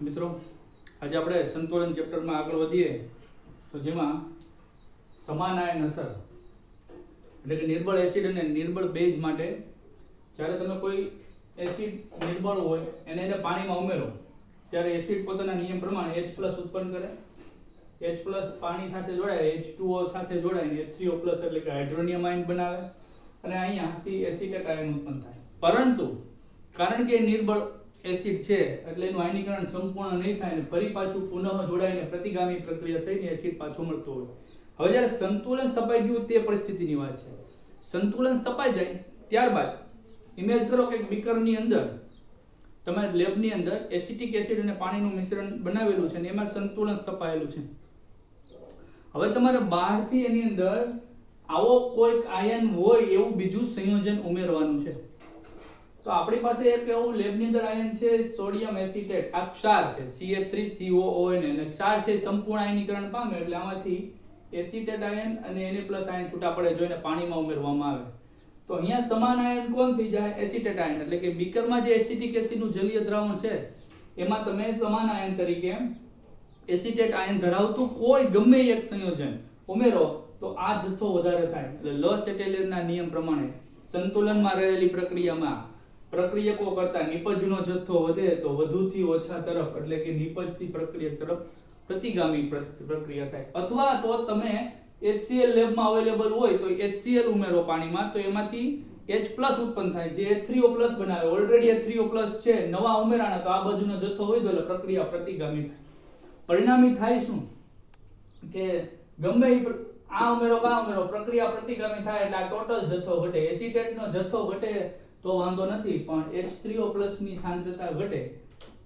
મિત્રો આજે આપણે સંતુલન ચેપ્ટરમાં આગળ વધીએ તો જેમાં સમાન આયન અસર એટલે કે નિર્બળ એસિડ અને નિર્બળ બેઝ માટે જ્યારે તમે કોઈ એસિડ નિર્બળ હોય એને પાણીમાં ઉમેરો ત્યારે એસિડ પોતાના નિયમ પ્રમાણે H+ ઉત્પન્ન કરે. H+ પાણી સાથે જોડાય H2O સાથે જોડાય ને H3O+ એટલે કે હાઇડ્રોનિયમ આયન બનાવે અને અહીંયાથી એસિટેટ આયન ઉત્પન્ન થાય. પરંતુ કારણ કે નિર્બળ એસિડ છે એટલે એનું આયનીકરણ સંપૂર્ણ નહીં થાય ને ફરી પાછું પુનઃ જોડાઈને પ્રતિગામી પ્રક્રિયા થઈને એસિડ પાછું મળતું હોય. હવે જ્યારે સંતુલન સ્થપાઈ ગયું તે પરિસ્થિતિની વાત છે. સંતુલન સ્થપાઈ જાય ત્યારબાદ ઇમેજ કરો કે બીકરની અંદર તમારે લેબની અંદર એસિટિક એસિડ અને પાણીનું મિશ્રણ બનાવેલું છે અને એમાં સંતુલન સ્થપાયેલું છે. હવે તમારે બહારથી એની અંદર આવો કોઈક આયન હોય એવું બીજું સંયોજન ઉમેરવાનું છે. તો આપણી પાસે એક એવું લેબની અંદર આયન છે સોડિયમ એસિટેટ, આ ક્ષાર છે CH3COON અને ક્ષાર છે સંપૂર્ણ આયનીકરણ પામે એટલે આમાંથી એસિટેટ આયન અને Na+ આયન છૂટા પડે જો એને પાણીમાં ઉમેરવામાં આવે તો અહીંયા સમાન આયન કોણ થઈ જાય? Acetate ion. એટલે કે બીકરમાં જે એસિટિક એસિડનું જલીય દ્રાવણ છે એમાં તમે સમાન આયન તરીકે એસિટેટ આયન ધરાવતું કોઈ ગમે એક સંયોજન ઉમેરો તો આ જથ્થો વધારે થાય. એટલે લ-સેટેલિયરના નિયમ પ્રમાણે સંતુલનમાં રહેલી પ્રક્રિયામાં પ્રક્રિયકો કરતા નિપજનો જથ્થો વધે તો વધુથી ઓછા તરફ એટલે કે નિપજથી પ્રક્રિયક તરફ પ્રતિગામી પ્રક્રિયા થાય. અથવા તો તમે HCl લેબમાં અવેલેબલ હોય તો HCl ઉમેરો પાણીમાં તો એમાંથી H+ ઉત્પન્ન થાય જે H3O+ બનાવે. ઓલરેડી H3O+ છે, નવા ઉમેરાણા તો આ બાજુનો જથ્થો વધ્યો એટલે પ્રક્રિયા પ્રતિગામી થાય. પરિણામી થાય શું કે ગમે આ ઉમેરો કા ઉમેરો પ્રક્રિયા પ્રતિગામી થાય એટલે આ ટોટલ જથ્થો ઘટે. એસિટેટનો જથ્થો ઘટે તો વાંધો નથી પણ H3O+ ની સાંદ્રતા ઘટે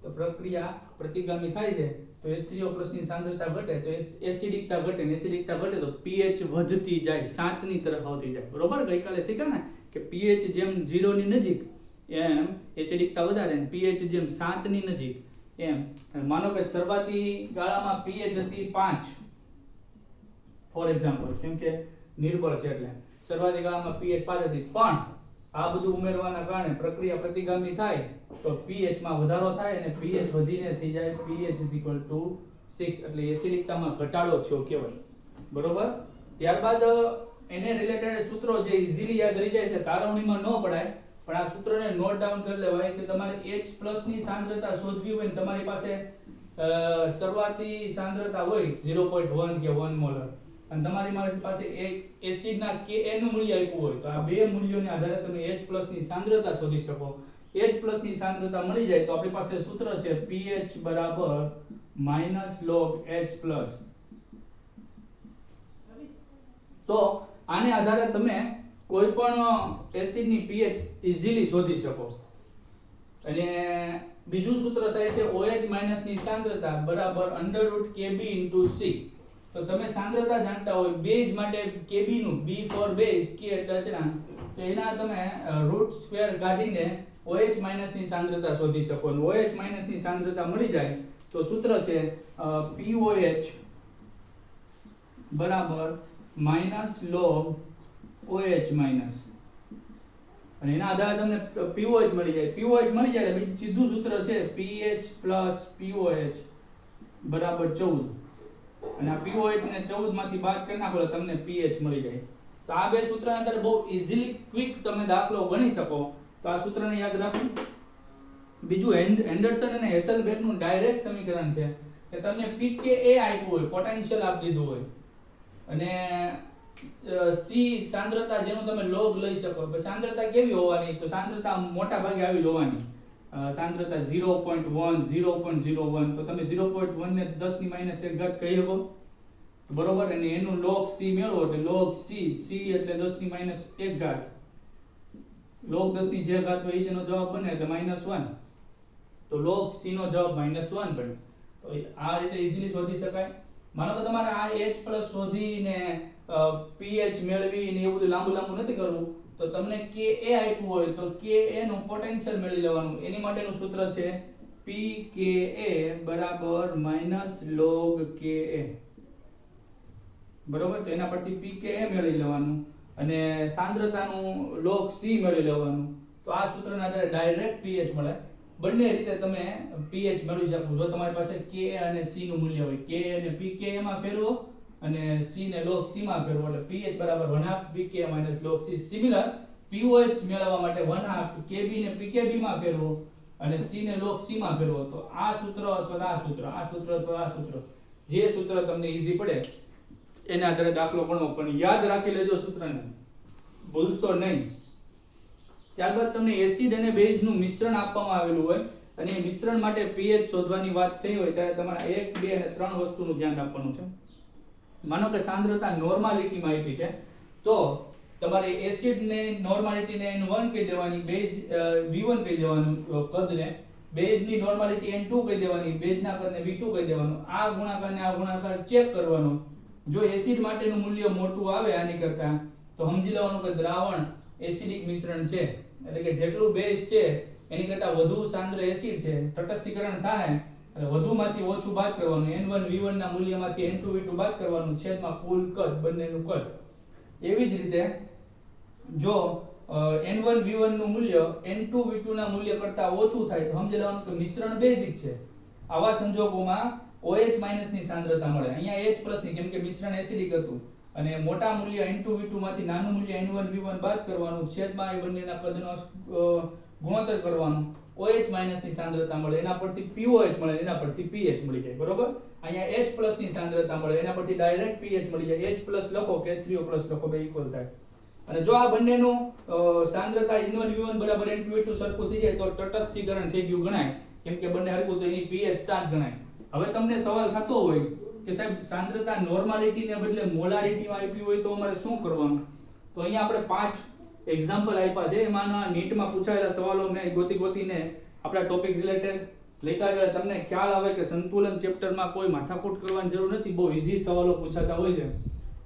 તો પ્રક્રિયા પ્રતિગામી થાય છે તો H3O+ ની સાંદ્રતા ઘટે તો એસિડિકતા ઘટે ને એસિડિકતા ઘટે તો pH વધતી જાય, 7 ની તરફ આવતી જાય. બરોબર? ગઈકાલે શીખ્યા ને કે pH જેમ 0 ની નજીક એમ એસિડિકતા વધારે ને pH જેમ 7 ની નજીક એમ. માનો કે શરૂઆતી ગાળામાં pH હતી 5 ફોર એક્ઝામ્પલ, કેમ કે નિર્બળ છે એટલે શરૂઆતી ગાળામાં pH 5 હતી પણ આ બધું ઉમેરવાના કારણે પ્રક્રિયા પ્રતિગામી થાય તો pH માં વધારો થાય અને pH વધીને થઈ જાય pH 6 એટલે એસિડિકતામાં ઘટાડો થયો કહેવાય. બરોબર? ત્યારબાદ એને રિલેટેડ સૂત્રો જે ઈઝીલી યાદ રહી જાય છે, તારવણીમાં ન પડાય પણ આ સૂત્રને નોટ ડાઉન કરી લેવાય કે તમારે H+ ની સાંદ્રતા શોધવી હોય ને તમારી પાસે શરૂઆતી સાંદ્રતા હોય 0.1 કે 1 મોલર અને તમારી પાસે એક એસિડના Ka નું મૂલ્ય આપ્યું હોય તો આ બે મૂલ્યોના આધારે તમે H+ ની સાંદ્રતા શોધી શકો. H+ ની સાંદ્રતા મળી જાય તો આપણી પાસે સૂત્ર છે pH log H+. તો આને આધારે તમે કોઈ પણ એસિડની pH ઈઝીલી શોધી શકો. અને બીજું સૂત્ર થાય છે OH- ની સાંદ્રતા બરાબર √Kb * C. તો તમે સાંદ્રતા જાણતા હોય બેઝ માટે Kb નું B for base K એટલે અચળાંક તો એના તમે રૂટ સ્ક્વેર કાઢીને OH- ની સાંદ્રતા શોધી શકો. અને OH- ની સાંદ્રતા મળી જાય તો સૂત્ર છે POH બરાબર log OH- અને એના આધારે તમને POH મળી જાય. POH મળી જાય એટલે સીધું સૂત્ર છે pH + POH બરાબર 14 અને આ POH ને 14 માંથી બાદ કરી નાખો એટલે તમને pH મળી જાય. તો આ બે સૂત્રના આધારે બહુ ઈઝીલી ક્વિક તમે દાખલો ગણી શકો. તો આ સૂત્રને યાદ રાખો. બીજું હેન્ડરસન અને હેસલબેક નું ડાયરેક્ટ સમીકરણ છે કે તમને pKa આપ્યું હોય, પોટેન્શિયલ આપી દીધું હોય અને C સાંદ્રતા જેનું તમે લોગ લઈ શકો. તો સાંદ્રતા કેવી હોવાની? તો સાંદ્રતા મોટા ભાગે આવી હોવાની. સાંદ્રતા 0.1 0.01 તો તમે 0.1 ને 10 ની -1 ઘાત કહી શકો. બરોબર? અને એનું log C મેળવો એટલે log C એટલે 10 ની -1 ઘાત log 10 ની જે ઘાત હોય એનો જવાબ બને એટલે -1 તો log C નો જવાબ -1 બને. તો આ રીતે ઈઝીલી શોધી શકાય. માનો કે તમારે આ H+ શોધીને pH મેળવીને એવું બધું લાંબુ નથી કરવું તો તમને Ka આપ્યું હોય તો Ka નું પોટેન્શિયલ મેળવી લેવાનું. એની માટેનું સૂત્ર છે pKa log Ka. બરોબર? તો એના પરથી pKa મેળવી લેવાનું અને સાંદ્રતાનું log C મેળવી લેવાનું. તો આ સૂત્રના આધારે ડાયરેક્ટ pH મળે. બંને રીતે તમે pH મેળવી શકો જો તમારી પાસે K અને C નું મૂલ્ય હોય K અને pK માં ફેરવો અને C ને log C માં ફેરવો એટલે pH બરાબર 1/2 pK - log C. Similar pOH મેળવવા માટે 1/2 Kb ને pKb માં ફેરવો અને C ને log C માં ફેરવો તો આ સૂત્ર અથવા આ સૂત્ર અથવા આ સૂત્ર જે સૂત્ર તમને ઈઝી પડે એના આધારે દાખલો ગણવો પણ યાદ રાખી લેજો સૂત્રને ભૂલશો નહીં. ત્યારબાદ તમને એસિડ અને બેઝ નું મિશ્રણ આપવામાં આવેલું હોય અને એ મિશ્રણ માટે pH શોધવાની વાત થઈ હોય ત્યારે તમારે 1 2 અને 3 વસ્તુનું ધ્યાન રાખવાનું છે. માનો કે સાંદ્રતા નોર્માલિટીમાં આપી છે તો તમારે એસિડ ને નોર્માલિટી ને n1 કહી દેવાની બેઝ v1 કહી દેવાનું કદને બેઝ ની નોર્માલિટી n2 કહી દેવાની બેઝ ના કદને v2 કહી દેવાનું આ ગુણાકાર ચેક કરવાનો જો એસિડ માટેનું મૂલ્ય મોટું આવે આની કરતા તો સમજી લેવાનું કે દ્રાવણ એસિડિક મિશ્રણ છે એટલે કે જેટલું બેઝ છે એની કરતા વધુ સાંદ્ર એસિડ છે તટસ્થીકરણ થાય એટલે વધુમાંથી ઓછું બાદ કરવાનું n1 v1 ના મૂલ્યમાંથી n2 v2 બાદ કરવાનું છેદમાં કુલ કદ બંનેનું કદ. એવી જ રીતે જો n1 v1 નું મૂલ્ય n2 v2 ના મૂલ્ય કરતા ઓછું થાય તો સમજી લેવાનું કે મિશ્રણ બેઝિક છે. આવા સંજોગોમાં OH ની સાંદ્રતા મળે અહીંયા H ની કેમ કે મિશ્રણ એસિડિક હતું અને મોટા મૂલ્ય n2 v2 માંથી નાનું મૂલ્ય n1 v1 બાદ કરવાનું છેદમાં એ બંનેના કદનો ગુણોત્તર કરવાનું OH ની સાંદ્રતા મળે એના પરથી pOH મળે એના પરથી pH મળી જાય બરોબર. અહીંયા H ની સાંદ્રતા મળે એના પરથી ડાયરેક્ટ pH મળી જાય H લખો કે 3O લખો બે ઇક્વલ થાય અને જો આ બંનેનું સાંદ્રતા n1 v1 બરાબર n2 v2 સરખું થઈ જાય તો તટસ્થીકરણ થઈ ગયું ગણાય કેમ કે બંને હરખું તો એની pH 7 ગણાય. હવે તમને સવાલ થતો હોય કે સાહેબ સાંદ્રતા નોર્માલિટી ને બદલે મોલારિટીમાં આપી હોય તો અમારે શું કરવાનું તો અહીંયા આપણે 5 એક્ઝામ્પલ આપ્યા છે એમાંના નીટમાં પૂછાયેલા સવાલો મેં ગોતીને આપણા ટોપિક રિલેટેડ લેતા ગયા તમને ખ્યાલ આવે કે સંતુલન ચેપ્ટરમાં કોઈ માથાકૂટ કરવાની જરૂર નથી બહુ ઈઝી સવાલો પૂછાતા હોય છે.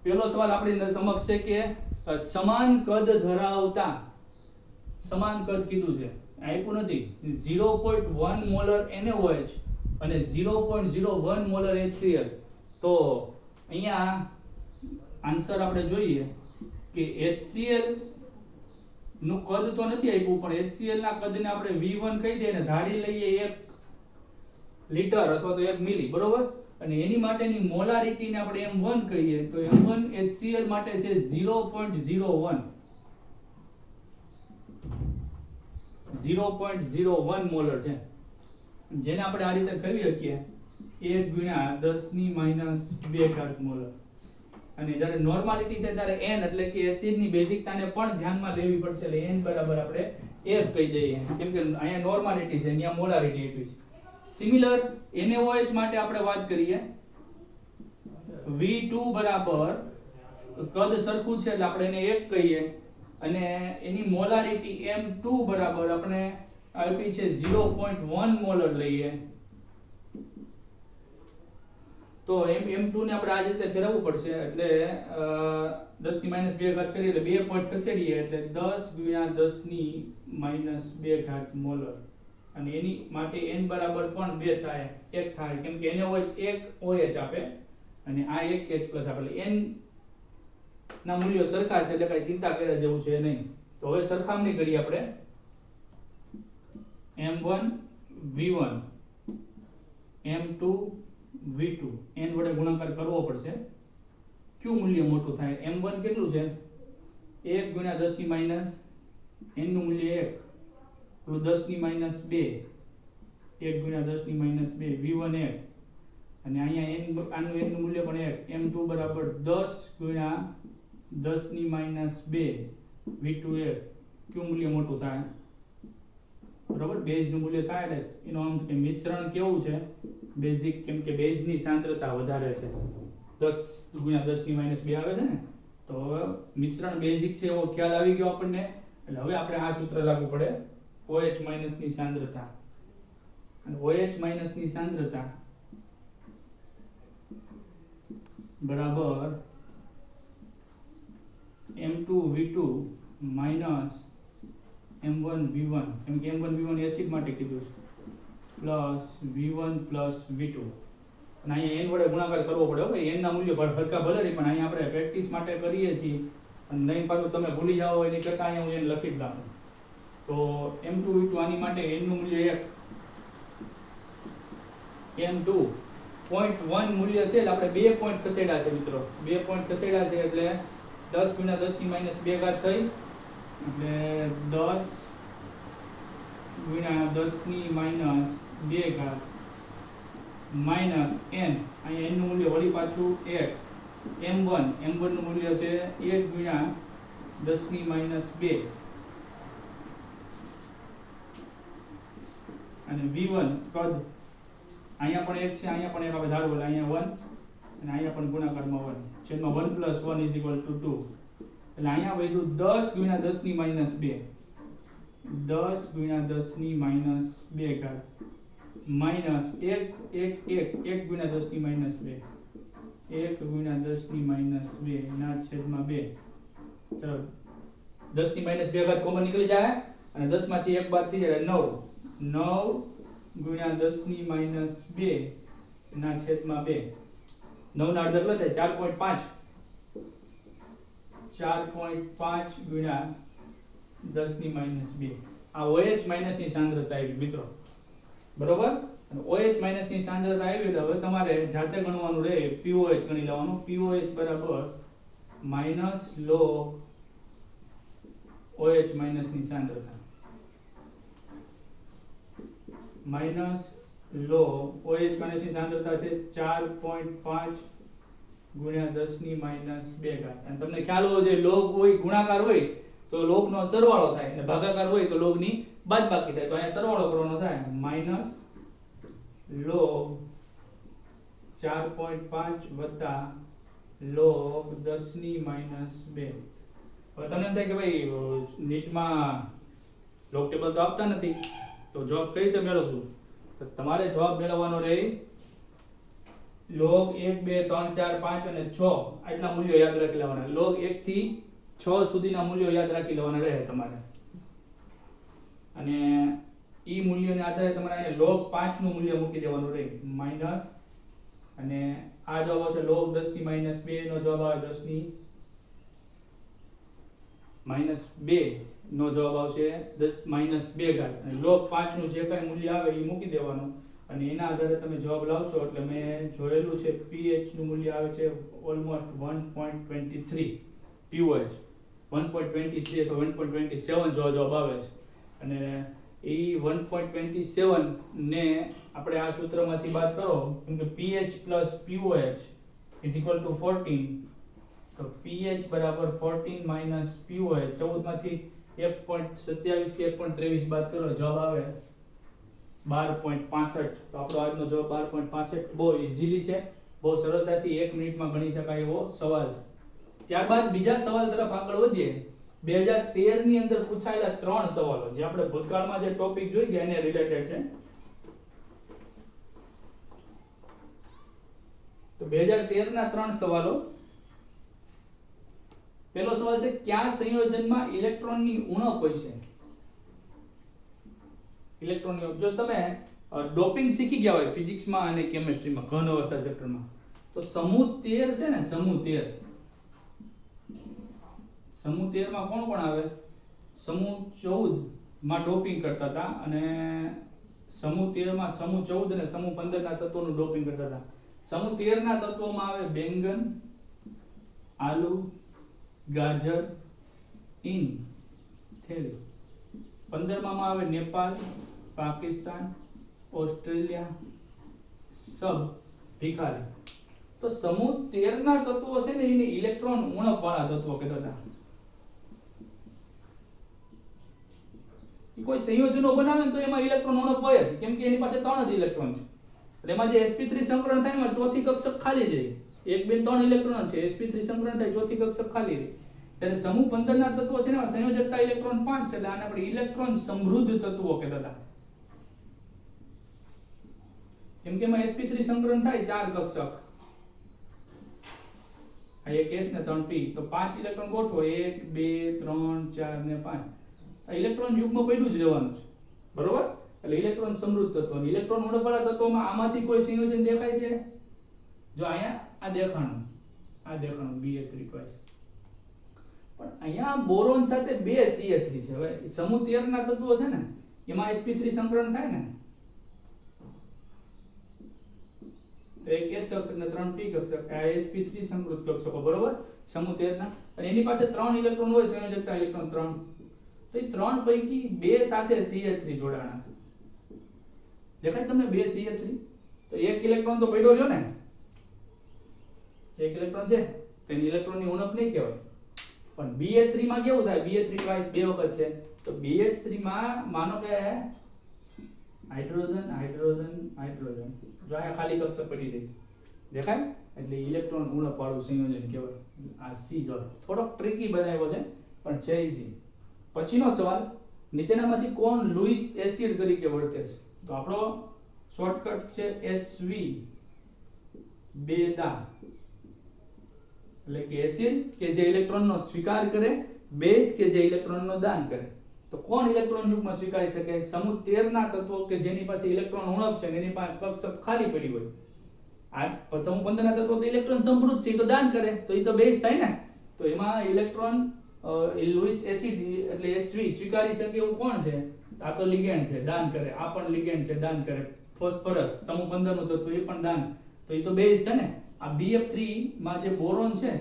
પહેલો સવાલ આપણી સમક્ષ છે કે સમાન કદ ધરાવતા સમાન કદ કીધું છે આપ્યું નથી 0.1 મોલર NaOH અને 0.01 મોલર HCl તો અહીંયા આન્સર આપણે જોઈએ કે HCl નું કદ તો નથી આપ્યું પણ HCl ના કદને આપણે V1 કહી દઈએ ને ધારી લઈએ 1 લિટર અથવા તો 1 મિલી બરોબર અને એની માટેની મોલારિટી ને આપણે M1 કહીએ તો M1 HCl માટે છે 0.01 મોલર છે જેને આપણે આ રીતે ફેરવી શકીએ 1 ગુણ્યા 10 ની -2 ઘાત મોલર અને જ્યારે નોર્માલિટી છે ત્યારે n એટલે કે એસિડ ની બેઝિકતાને પણ ધ્યાનમાં લેવી પડશે એટલે n બરાબર આપણે 1 કહી દઈએ કેમ કે અહીંયા નોર્માલિટી છે અહીંયા મોલારિટી આપી છે. સિમિલર NaOH માટે આપણે વાત કરીએ V2 બરાબર કદ સરખું છે એટલે આપણે એને 1 કહીએ અને એની મોલારિટી M2 બરાબર આપણે આપી છે 0.1 મોલર લઈએ તો M2 ને આપણે આ રીતે ફેરવવું પડશે એટલે 10 ની -2 ઘાત કરીએ એટલે 2 પોઈન્ટ ખસેડીએ એટલે 10 ગુણ્યા 10 ની -2 ઘાત મોલર અને એની માટે n બરાબર પણ 2 થાય 1 થાય કેમ કે NaOH 1 OH આપે અને આ 1 H પ્લસ આપે એટલે n ના મૂલ્યો સરખા છે એટલે કઈ ચિંતા કર્યા જેવું છે નહીં. તો હવે સરખામણી કરીએ આપણે M1 V1 M2 V2 n વડે ગુણાકાર કરવો પડશે કયું મૂલ્ય મોટું થાય M1 કેટલું છે 1 ગુણ્યા 10 ની માઈનસ n નું મૂલ્ય 1 પેલું 10 ની -2 1 ગુણ્યા 10 ની -2 V1 1 અને અહીંયા n આનું n નું મૂલ્ય પણ 1 M2 બરાબર 10 ગુણ્યા 10 ની -2 V2 1 કયું મૂલ્ય મોટું થાય બરાબર બેઝ નું મૂલ્ય થાય એટલે એનો અર્થ કે મિશ્રણ કેવું છે બેઝિક કેમ કે બેઝ ની સાંદ્રતા વધારે છે 10 ગુણ્યા 10 ની -2 આવે છે ને તો હવે મિશ્રણ બેઝિક છે એવો ખ્યાલ આવી ગયો આપણને એટલે હવે આપણે આ સૂત્ર લાગુ પડે OH ની સાંદ્રતા અને OH ની સાંદ્રતા બરાબર M2 V2 M1 V1 કેમ કે M1 V1 એસિડ માટે કીધું છે પ્લસ V1 પ્લસ V2 અને અહીંયા n વડે ગુણાકાર કરવો પડે હવે n ના મૂલ્ય સરખા ભલે નહીં પણ અહીંયા આપણે પ્રેક્ટિસ માટે કરીએ છીએ અને નહીં પાછું તમે ભૂલી જાઓ એની કરતા અહીંયા હું n લખી જ લાવું તો M2 V2 આની માટે n નું મૂલ્ય 1 m2 0.1 મૂલ્ય છે એટલે આપણે 2 પોઈન્ટ ખસેડ્યા છે મિત્રો 2 પોઈન્ટ ખસેડ્યા છે એટલે 10 ગુણ્યા 10 ની માઈનસ 2 ઘાત થઈ એટલે 10 ગુણ્યા 10 ની માઈનસ 2 ઘાત માઈનસ n અહીંયા n નું મૂલ્ય વળી પાછું 1 m1 નું મૂલ્ય છે 1 ગુણ્યા 10 ની માઈનસ 2 અને v1 કદ અહીંયા પણ 1 છે અહીંયા પણ 1 આપણે ધારો અહીંયા 1 અને અહીંયા પણ ગુણાકારમાં 1 છેદમાં 1 + 1 = 2 એટલે અહીંયા વધ્યું 10 ગુણ્યા 10 ની માઈનસ 2 10 ગુણ્યા 10 ની માઈનસ 2 ઘાત માઈનસ 1 ગુણ્યા 10 ની માઈનસ 2 1 ગુણ્યા 10 ની માઈનસ 2 ના છેદમાં 2 ચલો 10 ની માઈનસ 2 ઘાત કોમન નીકળી જાય અને 10 માંથી 1 બાદ થઈ જાય 9 ગુણ્યા 10 ની માઈનસ 2 ના છેદમાં 2 9 ના અડધા કેટલા થાય 4.5 ગુણ્યા 10 ની માઈનસ 2 આ OH માઈનસ ની સાંદ્રતા આવી મિત્રો બરોબર અને OH માઈનસ ની સાંદ્રતા આવી એટલે હવે તમારે જાતે ગણવાનું રહે POH ગણી લેવાનું POH બરાબર માઈનસ log OH માઈનસ ની સાંદ્રતા માઈનસ log OH માઈનસ ની સાંદ્રતા છે 4.5 ગુણ્યા 10 ની માઈનસ 2 ઘાત અને તમને ખ્યાલ હોવો જોઈએ log હોય ગુણાકાર હોય તો log નો સરવાળો થાય અને ભાગાકાર હોય તો log ની બાદબાકી થાય તો અહીંયા સરવાળો કરવાનો થાય માઈનસ log 4.5 વત્તા log 10 ની માઈનસ 2 હવે તમને એમ થાય કે ભાઈ નીટમાં log ટેબલ તો આપતા નથી તો જવાબ કઈ રીતે મેળવશું તો તમારે જવાબ મેળવવાનો રહે log 1 2 3 4 5 અને 6 આટલા મૂલ્યો યાદ રાખી લેવાના log 1 થી 6 સુધીના મૂલ્યો યાદ રાખી લેવાના રહે તમારે અને ઈ મૂલ્યને આધારે તમારે અહીંયા log 5 નું મૂલ્ય મૂકી દેવાનું રહે માઈનસ અને આ જવાબ આવશે log 10 ની માઈનસ 2 નો જવાબ આવે 10 ની માઈનસ 2 નો જવાબ આવશે 10 માઈનસ 2 ઘાત અને log 5 નું જે કાંઈ મૂલ્ય આવે એ મૂકી દેવાનું અને એના આધારે તમે જવાબ લાવશો એટલે મેં જોયેલું છે pH નું મૂલ્ય આવે છે ઓલમોસ્ટ 1.23 pOH 1.23 અથવા 1.27 જવાબ આવે છે અને એ 1.27 ને આપણે આ સૂત્રમાંથી બાદ કરો કેમ કે pH plus pOH is equal to 14 તો pH બરાબર 14 minus pOH 14 માંથી 1.27 કે 1.23 બાદ કરો જવાબ આવે 12.65 તો આપણો આજનો જવાબ 12.65 બહુ ઈઝીલી છે બહુ સરળતાથી 1 મિનિટમાં ગણી શકાય એવો સવાલ છે ત્યારબાદ બીજા સવાલ તરફ આગળ વધીએ 2013 ની અંદર પૂછાયેલા 3 સવાલો જે આપણે ભૂતકાળમાં જે ટોપિક જોઈ ગયા એને રિલેટેડ છે તો 2013 ના 3 સવાલો પહેલો સવાલ છે કયા સંયોજનમાં ઇલેક્ટ્રોનની ઉણપ હોય છે ઇલેક્ટ્રોનની જો તમે ડોપિંગ શીખી ગયા હોય ફિઝિક્સમાં અને કેમિસ્ટ્રીમાં ઘન અવસ્થા ચેપ્ટરમાં તો સમૂહ 13 છે ને સમૂહ 13 માં કોણ આવે સમૂહ 14 માં ડોપિંગ કરતા હતા અને સમૂહ 13 માં સમૂહ 14 અને સમૂહ 15 ના તત્વોનું ડોપિંગ કરતા હતા સમૂહ 13 ના તત્વોમાં આવે બેંગન આલુ ગાજર ઇન થેલી 15 માં આવે નેપાળ પાકિસ્તાન ઓસ્ટ્રેલિયા સબ ભિખારી તો સમૂહ 13 ના તત્વો છે ને એને ઇલેક્ટ્રોન ઉણપ વાળા તત્વો કહેતા હતા કોઈ સંયોજનો બનાવે તો એમાં ઇલેક્ટ્રોન ઉણપ હોય જ કેમ કે એની પાસે 3 જ ઇલેક્ટ્રોન છે એટલે એમાં જે sp3 સંકરણ થાય એમાં ચોથી કક્ષક ખાલી જાય 1 2 3 ઇલેક્ટ્રોન છે sp3 સંકરણ થાય ચોથી કક્ષક ખાલી રહે એટલે સમૂહ 15 ના તત્વો છે ને એમાં સંયોજકતા ઇલેક્ટ્રોન 5 છે એટલે આને આપણે ઇલેક્ટ્રોન સમૃદ્ધ તત્વો કહેતા હતા કેમ કે એમાં sp3 સંકરણ થાય 4 કક્ષક આ એક s ને 3 p તો 5 ઇલેક્ટ્રોન ગોઠવો 1 2 3 4 ને 5 આ ઇલેક્ટ્રોન યુગ્મ પડ્યું જ રહેવાનું છે બરોબર એટલે ઇલેક્ટ્રોન સમૃદ્ધ તત્વ ઇલેક્ટ્રોન ઉણપવાળા તત્વોમાં આમાંથી કોઈ સંયોજન દેખાય છે જો અહીંયા આ દેખાણું Ba3 પણ અહીંયા બોરોન સાથે 2 CH3 છે હવે સમૂહ 13 ના તત્વો છે ને એમાં sp3 સંકરણ થાય ને તો એક s કક્ષક ને 3 p કક્ષક, આ sp3 સંકૃત કક્ષકો, બરોબર, સમૂહ 13 ના, અને એની પાસે 3 ઇલેક્ટ્રોન હોય, સંયોજકતા ઇલેક્ટ્રોન 3, તો એ 3 પૈકી 2 સાથે CH3 જોડાણા. દેખાય તમને 2 CH3? તો એક ઇલેક્ટ્રોન તો પડ્યો રહ્યો ને, એક ઇલેક્ટ્રોન છે તો એની ઇલેક્ટ્રોનની ઉણપ નહીં કહેવાય. પણ BH3 માં કેવું થાય? BH3 ટ્વાઇસ 2 વખત છે, તો BH3 માં માનો કે હાઇડ્રોજન હાઇડ્રોજન હાઇડ્રોજન, જો આ ખાલી કક્ષક પડી રહી, દેખાય? એટલે ઇલેક્ટ્રોન ઉણપ વાળું સંયોજન કહેવાય. આ C જો થોડોક ટ્રિકી બનાવ્યો છે પણ છે ઈઝી. પછીનો સવાલ, નીચેનામાંથી કોણ લુઈસ એસિડ તરીકે વર્તે છે? તો આપણો શોર્ટકટ છે SV, બેદા, એટલે કે એસિડ કે જે ઇલેક્ટ્રોનનો સ્વીકાર કરે, બેઝ કે જે ઇલેક્ટ્રોનનો દાન કરે. તો કોણ ઇલેક્ટ્રોન યુગ્મ સ્વીકારી શકે? સમૂહ 13 ના તત્વો કે જેની પાસે ઇલેક્ટ્રોન ઉણપ છે, એની પાસે કક્ષક ખાલી પડી હોય. આ સમૂહ 15 ના તત્વો તો ઇલેક્ટ્રોન સમૃદ્ધ છે, તો દાન કરે, તો એ તો બેઝ થાય ને. તો એમાં ઇલેક્ટ્રોન લુઈસ એસિડ એટલે SV સ્વીકારી શકે એવું કોણ છે? આ તો લિગેન્ડ છે, દાન કરે. આ પણ લિગેન્ડ છે, દાન કરે. ફોસ્ફરસ સમૂહ 15 નું તત્વ, એ પણ દાન, તો એ તો બેઝ છે ને. આ BF3 માં જે બોરોન છે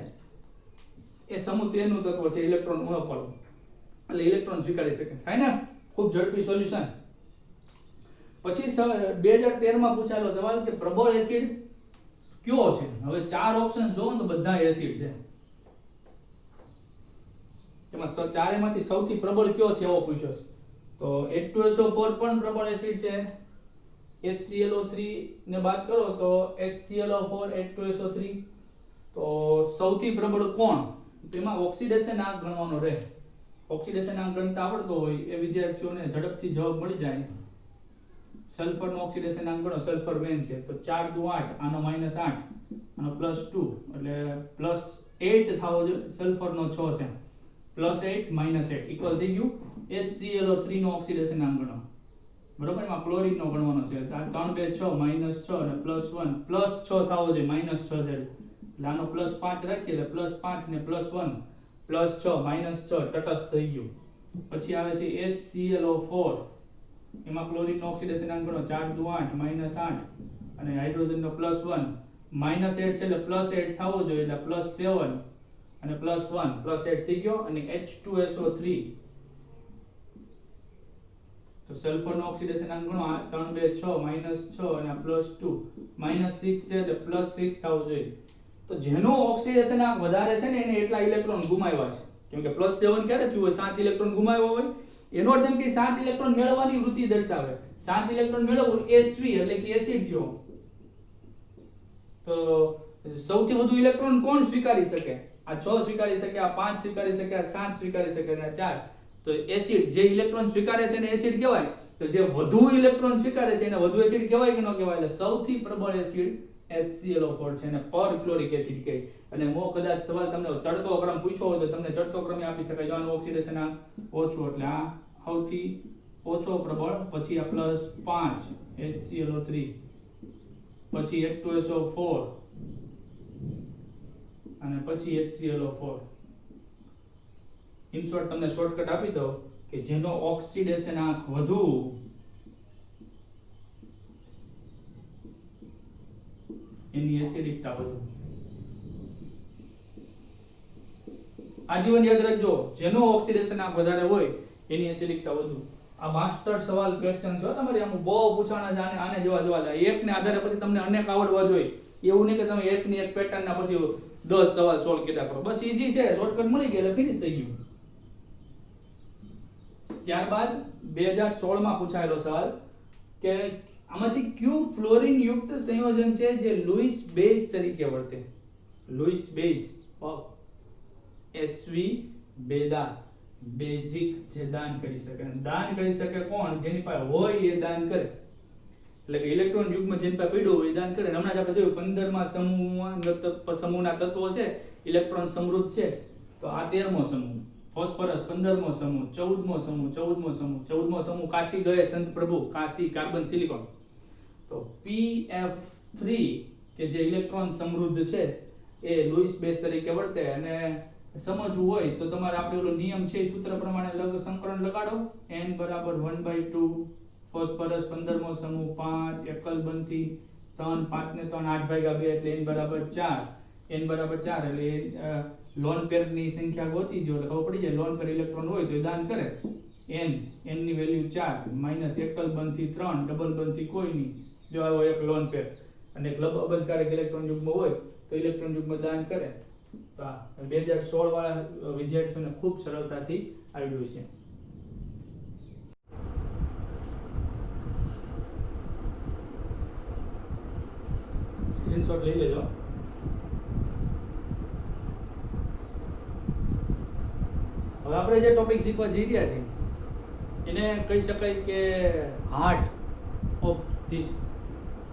એ સમૂહ 13 નું તત્વ છે, ઇલેક્ટ્રોન ઉણપ વાળું, એટલે ઇલેક્ટ્રોન સ્વીકારી શકે. થાય ને? ખૂબ ઝડપી સોલ્યુશન. પછી 2013 માં પૂછાયેલો સવાલ કે પ્રબળ એસિડ કયો છે? હવે 4 ઓપ્શન્સ જોવો તો બધા એસિડ છે. તેમાં ચારેમાંથી સૌથી પ્રબળ કયો છે એવો પૂછ્યો છે. તો H2SO4 પણ પ્રબળ એસિડ છે. HClO3 ને બાદ કરો તો HClO4 H2SO3. તો સૌથી પ્રબળ કોણ? તેમાં ઓક્સિડેશન આંક ગણવાનો રહે. ઓક્સિડેશન આંક ગણતા આવડતો હોય એ વિદ્યાર્થીઓને ઝડપથી જવાબ મળી જાય. સલ્ફર નો ઓક્સિડેશન આંક ગણો, સલ્ફર મેન છે, તો 4 દુ 8, આનો -8, આનો +2, એટલે +8 થાવો જોઈએ. સલ્ફર નો 6 છે, +8 -8 ઇક્વલ થઈ ગયું HClO3 નો ઓક્સિડેશન આંક ગણો, બરોબર. એમાં ક્લોરીન નો ગણવાનો છે. 3 2 6 -6 અને +1, +6 થાવો જોઈએ, -6 છે, એટલે આનો +5 રાખીએ, એટલે +5 ને +1 +6 -6 તટસ્થ થઈ ગયું. પછી આવે છે HClO4, એમાં ક્લોરીન નો ઓક્સિડેશન આંક ગણો, 4 દુ 8, -8, અને હાઇડ્રોજન નો +1, -8 છે એટલે +8 થાવો જોઈએ, એટલે +7 અને +1 +8 થઈ ગયો. અને H2SO3, તો સલ્ફર નો ઓક્સિડેશન આંક ગણો, 3 2 6 -6 અને +2 -6 છે એટલે +6 થાવો જોઈએ. તો જેનો ઓક્સિડેશન આંક વધારે છે ને એને એટલા ઇલેક્ટ્રોન ગુમાવ્યા છે, કેમ કે +7 ક્યારે થયું હોય? 7 ઇલેક્ટ્રોન ગુમાવ્યા હોય. એનો અર્થ એમ કે 7 ઇલેક્ટ્રોન મેળવવાની વૃત્તિ દર્શાવે. 7 ઇલેક્ટ્રોન મેળવવું SV એટલે કે એસિડ થયો. તો સૌથી વધુ ઇલેક્ટ્રોન કોણ સ્વીકારી શકે? આ 6 સ્વીકારી શકે, આ 5 સ્વીકારી શકે, આ 7 સ્વીકારી શકે, અને આ 4. તો એસિડ જે ઇલેક્ટ્રોન સ્વીકારે છે એને એસિડ કહેવાય. તો જે વધુ ઇલેક્ટ્રોન સ્વીકારે છે એને વધુ એસિડ કહેવાય કે ન કહેવાય? એટલે સૌથી પ્રબળ એસિડ HClO4 છે, અને પરક્લોરિક એસિડ કહે. અને મો કદાચ સવાલ તમને ચડતો ક્રમ પૂછ્યો હોય તો તમને ચડતો ક્રમે આપી શકાય. જો આનું ઓક્સિડેશન આંક ઓછું એટલે આ સૌથી ઓછો પ્રબળ, પછી આ +5 HClO3, પછી H2SO4 અને પછી HClO4. ઇન શોર્ટ તમને શોર્ટકટ આપી દઉં કે જેનો ઓક્સિડેશન આંક વધુ એની એસિડિકતા વધુ. આજીવન યાદ રાખજો, જેનો ઓક્સિડેશન આંક વધારે હોય એની એસિડિકતા વધુ. આ માસ્ટર સવાલ ક્વેશ્ચન છે તમારે, આમ બહુ પૂછાણા છે, આને જોવા જાય. એકને આધારે પછી તમને અનેક આવડવા જોઈએ. એવું નહીં કે તમે એકની એક પેટર્ન ના પછી 10 સવાલ સોલ્વ કર્યા કરો. બસ ઈઝી છે, શોર્ટકટ મળી ગયો એટલે ફિનિશ થઈ ગયું. ત્યારબાદ 2016 માં પૂછાયેલો સવાલ કે આમાંથી કયું ફ્લોરીન યુક્ત સંયોજન છે જે લુઈસ બેઝ તરીકે વર્તે? લુઈસ બેઝ SV, બેદા, બેઝિક, જે દાન કરી શકે. દાન કરી શકે કોણ? જેની પાસે હોય એ દાન કરે, એટલે કે ઇલેક્ટ્રોન યુગ્મ જેની પાસે પડ્યો હોય એ દાન કરે. હમણાં જ આપણે જોયું 15મા સમૂહના તત્વો છે, ઇલેક્ટ્રોન સમૃદ્ધ છે, તો આ 13મો સમૂહ. ફોસ્ફરસ 15મો સમૂહ, 14મો સમૂહ, 14મો સમૂહ કાશી ગયે સંત પ્રભુ, કાશી કાર્બન સિલિકોન. તો PF3 કે જે ઇલેક્ટ્રોન સમૃદ્ધ છે એ લુઈસ બેઝ તરીકે વર્તે. અને સમજવું હોય તો તમારે આપણે ઓલો નિયમ છે સૂત્ર પ્રમાણે સંકલન લગાડો. n = 1/2 ફોસ્ફરસ 15મો સમૂહ 5 એકલ બનતી 3 5 ને 3 8 ભાગ્યા 2 એટલે n બરાબર 4, n બરાબર 4 એટલે લોન પેર ની સંખ્યા ગોતી દો એટલે ખબર પડી જાય લોન પેર ઇલેક્ટ્રોન હોય તો એ દાન કરે. n ની વેલ્યુ 4 માઈનસ એકલ બંધ થી 3 ડબલ બંધ થી કોઈ નહીં, જો આવો એક લોન પેર અને ક્લબ અબંધકારક ઇલેક્ટ્રોન યુગ્મ હોય તો ઇલેક્ટ્રોન યુગ્મ દાન કરે. તો આ 2016 વાળા વિદ્યાર્થીઓને ખૂબ સરળતાથી આવડ્યું છે. સ્ક્રીનશોટ લઈ લેજો. હવે આપણે જે ટોપિક શીખવા જઈ રહ્યા છીએ એને કહી શકાય કે હાર્ટ ઓફ ધીસ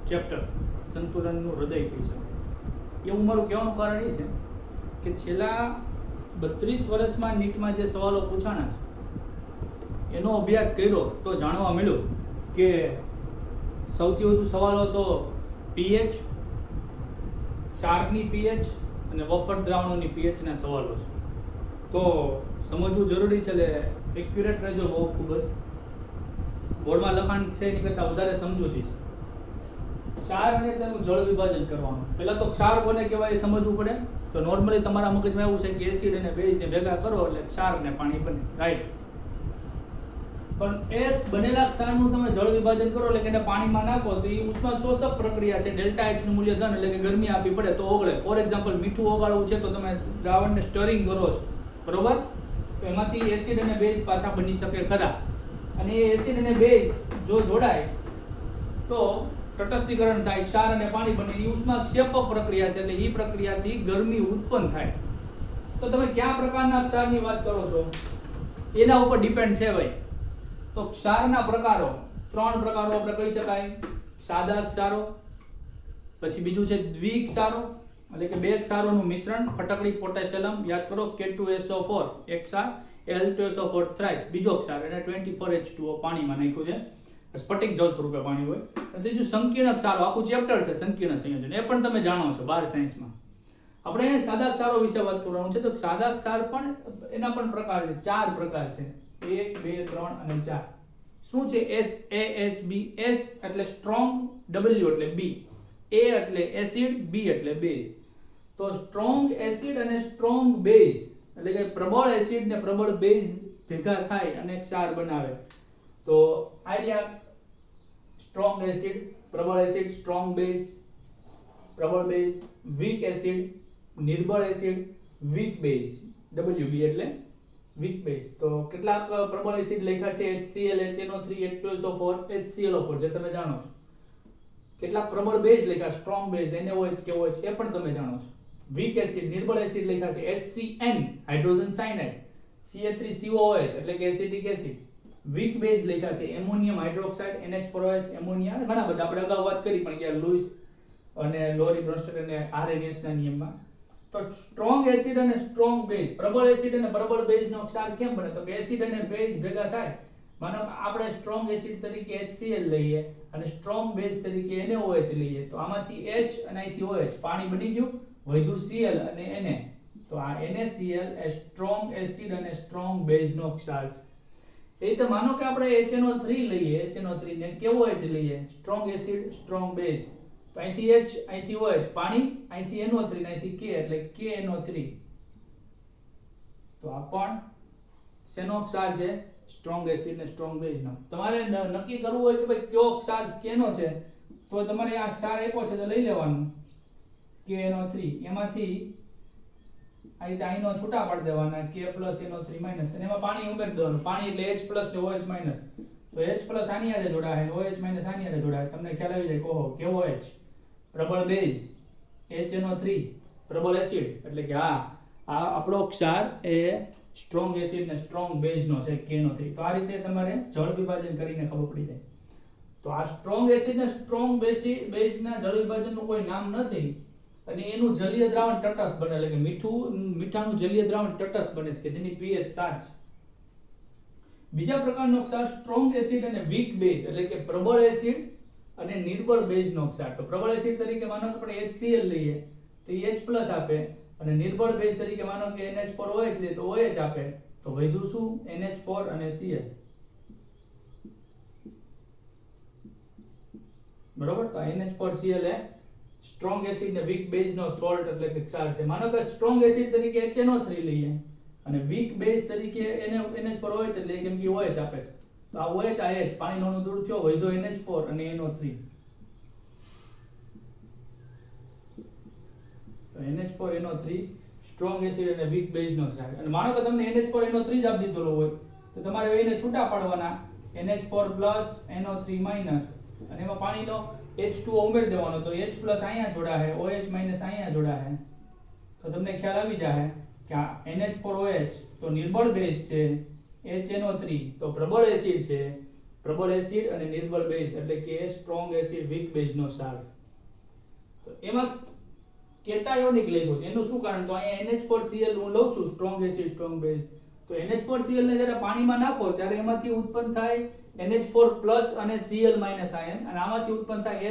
ચેપ્ટર, સંતુલનનું હૃદય કહી શકાય. એવું મારું કહેવાનું કારણ એ છે કે છેલ્લા 32 વર્ષમાં નીટમાં જે સવાલો પૂછાણા છે એનો અભ્યાસ કર્યો તો જાણવા મળ્યું કે સૌથી વધુ સવાલો તો પીએચ, ક્ષારની પીએચ અને વફર દ્રાવણોની પીએચના સવાલો છે. તો સમજવું જરૂરી છે, એટલે એક્યુરેટ રહેજો બહુ ખૂબ જ. બોર્ડમાં લખાણ છે એની કરતાં વધારે સમજૂતી છે. ક્ષાર અને તેનું જળ વિભાજન કરવાનું. પહેલા તો ક્ષાર કોને કહેવાય એ સમજવું પડે. તો નોર્મલી તમારા મગજમાં એવું છે કે એસિડ અને બેઝને ભેગા કરો એટલે ક્ષાર અને પાણી બને, રાઈટ. પણ એ બનેલા ક્ષારનું તમે જળ વિભાજન કરો એટલે કે એને પાણીમાં નાખો તો એ ઉષ્મા શોષક પ્રક્રિયા છે. ડેલ્ટા એચ નું મૂલ્ય ધન એટલે કે ગરમી આપવી પડે તો ઓગળે. ફોર એક્ઝામ્પલ મીઠું ઓગાળવું છે તો તમે દ્રાવણને સ્ટરિંગ કરો છો, બરોબર? તો એમાંથી એસિડ અને બેઝ પાછા બની શકે ખરા. અને એ એસિડ અને બેઝ જો જોડાય તો તટસ્થીકરણ થાય, ક્ષાર અને પાણી બને. એ ઉષ્માક્ષેપક પ્રક્રિયા છે એટલે એ પ્રક્રિયાથી ગરમી ઉત્પન્ન થાય. તો તમે કયા પ્રકારના ક્ષારની વાત કરો છો એના ઉપર ડિપેન્ડ છે ભાઈ. તો ક્ષારના પ્રકારો 3 પ્રકારો આપણે કહી શકાય. સાદા ક્ષારો, પછી બીજું છે દ્વિક્ષારો એટલે કે બે ક્ષારોનું મિશ્રણ, ફટકડી પોટેશિયમ, યાદ કરો K2SO4 એક ક્ષાર, L2SO4 થ્રાઇસ બીજો ક્ષાર, એને 24H2O પાણીમાં નાખ્યું છે, સ્ફટિક જળ સ્વરૂપે પાણી હોય. અને ત્રીજું સંકીર્ણ ક્ષારો, આખું ચેપ્ટર છે સંકીર્ણ સંયોજન, એ પણ તમે જાણો છો 12 સાયન્સમાં. આપણે સાદા ક્ષારો વિશે વાત કરવાનું છે. તો સાદા ક્ષાર પણ એના પણ પ્રકાર છે, 4 પ્રકાર છે, 1 2 3 અને 4. શું છે? SASB. S એટલે સ્ટ્રોંગ, W એટલે B, A એટલે એસિડ, B એટલે બેઝ. તો સ્ટ્રોંગ એસિડ અને સ્ટ્રોંગ બેઝ એટલે કે પ્રબળ એસિડ ને પ્રબળ બેઝ ભેગા થાય અને ક્ષાર બનાવે. તો આઈડિયા સ્ટ્રોંગ એસિડ, પ્રબળ એસિડ, સ્ટ્રોંગ બેઝ, પ્રબળ બેઝ, વીક એસિડ, નિર્બળ એસિડ, વીક બેઝ, WB એટલે વીક બેઝ. તો કેટલાક પ્રબળ એસિડ લખ્યા છે HCl, HNO3, H2SO4, HClO4 જે તમે જાણો છો. કેટલાક પ્રબળ બેઝ લખ્યા, સ્ટ્રોંગ બેઝ, NaOH કેવો છે એ પણ તમે જાણો છો. વીક એસિડ, નિર્બળ એસિડ લખ્યા છે HCN, હાઇડ્રોજન સાયનાઇડ, Ca3COOH એટલે કે એસિટિક એસિડ. વીક બેઝ લખ્યા છે એમોનિયમ હાઇડ્રોક્સાઇડ, NH4OH, એમોનિયા, ઘણા બધા આપણે અગાઉ વાત કરી પણ ગયા લુઈસ અને લોરી બ્રોન્સ્ટેડ અને આરએનએસ ના નિયમમાં. તો સ્ટ્રોંગ એસિડ અને સ્ટ્રોંગ બેઝ, પ્રબળ એસિડ અને પ્રબળ બેઝનો ક્ષાર કેમ બને? તો કે એસિડ અને બેઝ ભેગા થાય. માનો કે આપણે સ્ટ્રોંગ એસિડ તરીકે HCl લઈએ અને સ્ટ્રોંગ બેઝ તરીકે NaOH લઈએ તો આમાંથી H અને અહીંથી OH પાણી બની ગયું, વધ્યું Cl અને Na. તો આ NaCl એ સ્ટ્રોંગ એસિડ અને સ્ટ્રોંગ બેઝનો ક્ષાર છે. એ રીતે માનો કે આપણે HNO3 લઈએ, HNO3 ને કેવો H લઈએ? Strong acid, strong base. તો અહીંથી H, અહીંથી OH પાણી, અહીંથી NO3 અહીંથી K એટલે KNO3. તો આ પણ શેનો ક્ષાર છે? સ્ટ્રોંગ એસિડ ને સ્ટ્રોંગ બેઝ નો. તમારે નક્કી કરવું હોય કે ભાઈ કયો ક્ષાર કેનો છે તો તમારે આ ક્ષાર આપ્યો છે તો લઈ લેવાનું KNO3. એમાંથી અહીંનો છૂટા પાડી દેવાના K plus NO3 minus અને એમાં પાણી ઉમેરી દેવાનું. પાણી એટલે H plus ને OH minus. તો H plus આની હારે જોડાય, OH minus આની હારે જોડાય. તમને ખ્યાલ આવી જાય ઓહો કેવો H, પ્રબળ બેઝ, HNO3 પ્રબળ એસિડ એટલે કે આ આપણો ક્ષાર એ સ્ટ્રોંગ એસિડ ને સ્ટ્રોંગ બેઝ નો છે KNO3. તો આ રીતે તમારે જળ વિભાજન કરીને ખબર પડી જાય. તો આ સ્ટ્રોંગ એસિડ ને સ્ટ્રોંગ બેઝ ના જળ વિભાજનનું કોઈ નામ નથી અને એનું જલીય દ્રાવણ તટસ્થ બને એટલે કે મીઠાનું જલીય દ્રાવણ તટસ્થ બને છે કે જેની pH 7 છે. બીજા પ્રકારનો ક્ષાર સ્ટ્રોંગ એસિડ અને વીક બેઝ એટલે કે પ્રબળ એસિડ અને નિર્બળ બેઝ નો ક્ષાર. તો પ્રબળ એસિડ તરીકે માનો કે આપણે HCl લઈએ તો H+ આપે અને નિર્બળ બેઝ તરીકે માનો કે NH4OH લઈએ તો OH આપે. તો વધ્યું શું? NH4 અને Cl. બરોબર. તો NH4Cl એ સ્ટ્રોંગ એસિડ ને વીક બેઝ નો સોલ્ટ એટલે કે ક્ષાર છે. માનો કે સ્ટ્રોંગ એસિડ તરીકે HNO3 લઈએ અને વીક બેઝ તરીકે NH4OH એટલે કેમ કે OH આપે છે, તો આ OH આ H પાણીનો અણુ દૂર થયો, વધ્યો NH4 અને NO3. તો NH4 NO3 સ્ટ્રોંગ એસિડ અને વીક બેઝ નો ક્ષાર. અને માનો કે તમને NH4 NO3 જ આપી દીધેલો હોય તો તમારે એને છૂટા પાડવાના, NH4 NO3 અને એમાં પાણીનો H2O ઉમેરી દેવાનો, તો H અહીંયા જોડાશે, OH અહીંયા જોડાશે. તો તમને ખ્યાલ આવી જાય કે આ NH4OH તો નિર્બળ બેઝ છે, HNO3 તો પ્રબળ એસિડ છે, પ્રબળ એસિડ અને નિર્બળ બેઝ એટલે કે સ્ટ્રોંગ એસિડ વીક બેઝ નો ક્ષાર. તો એમાં કેટાયોનિક લખ્યું છે, એનું શું કારણ? તો અહીંયા NH4Cl હું લઉં છું, સ્ટ્રોંગ એસિડ સ્ટ્રોંગ બેઝ. તો NH4Cl ને જ્યારે પાણીમાં નાખો ત્યારે એમાંથી ઉત્પન્ન થાય NH4+ અને Cl- આયન, અને આમાંથી ઉત્પન્ન થાય H+